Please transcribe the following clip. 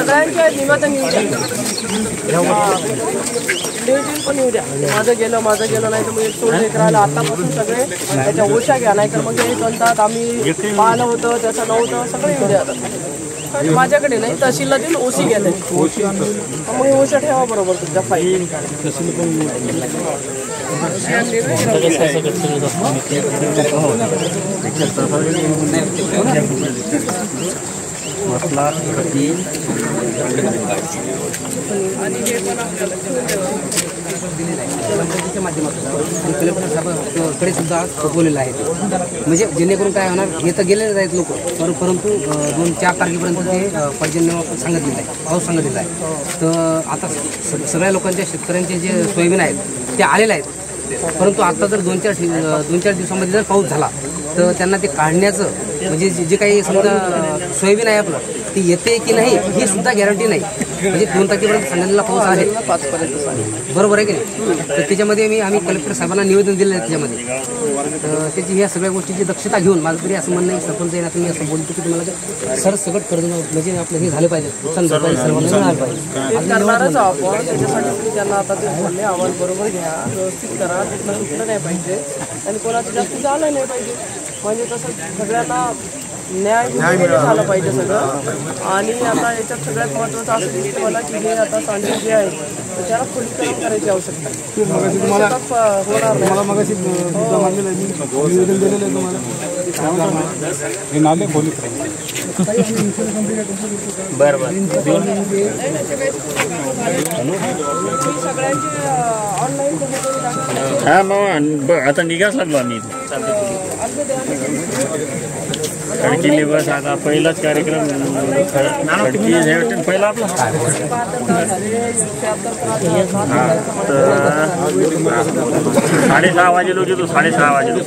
सगळ्यांच्या निवेदन येऊ द्या, नियोजन पण येऊ द्या. माझं गेलं नाही तर मग सोडून एक राहिलं. आतापासून सगळे त्याच्या ओशा घ्या, नाही तर मग हे म्हणतात आम्ही पाहिलं होतं त्याचं नव्हतं, सगळं येऊ द्या. आणि माझ्याकडे नाही, तहसीलला देऊन ओसी घ्या मग ओशा ठेवा बरोबर तुमच्या फाईल. आणि हे पण च्या माध्यमातून कलेक्टर साहेबांकडे सुद्धा बोललेलं आहे. म्हणजे जेणेकरून काय होणार, हे तर गेलेलेच आहेत लोक, परंतु 2-4 तारखेपर्यंत ते पर्जन्य सांगितलेलं आहे, पाऊस सांगितलेला आहे. तर आता सगळ्या लोकांच्या शेतकऱ्यांचे जे सोयाबीन आहेत ते आलेले आहेत. परंतु आता जर 2-4 दिवसामध्ये जर पाऊस झाला तर त्यांना ते काढण्याचं म्हणजे जे काही समजा सोयाबीन आहे आपलं ते येते की नाही ही सुद्धा गॅरंटी नाही. म्हणजे 2 तारखेपर्यंत सांगितलेला पाऊस आहे, 5पर्यंत बरोबर आहे की नाही. तर त्याच्यामध्ये आम्ही कलेक्टर साहेबांना निवेदन दिलेलं आहे. त्याच्यामध्ये त्याची ह्या सगळ्या गोष्टीची दक्षता घेऊन माझं तरी असं म्हणणं आहे, सरपंच आहे ना, तुम्ही असं बोलतो की तुम्हाला सरसकट कर्ज म्हणजे आपलं हे झालं पाहिजे, नुकसान भरपाई सर्वांना मिळालं पाहिजे. करणारच आपण. त्याच्यासाठी त्यांना आता ते बोलले आवाज बरोबर घ्या, व्यवस्थित करा, कुठलं कुठलं नाही पाहिजे आणि कोणाचं जास्त झालं नाही पाहिजे. म्हणजे कसं सगळ्यांना न्याय झालं पाहिजे सगळं. आणि आता याच्यात सगळ्यात महत्त्वाचं असं दिसतं मला की हे आता सांडे जे आहे तर त्याला खोलीकरण करायची आवश्यकता आहे. होणार सगळ्यांची ऑनलाईन हा मग आता निघाच लागलो आम्ही. खडकी दिवस आता पहिलाच कार्यक्रम खडकी पहिला आपला. तर 6:30 वाजेलो गेलो, 6:30 वाजेलो.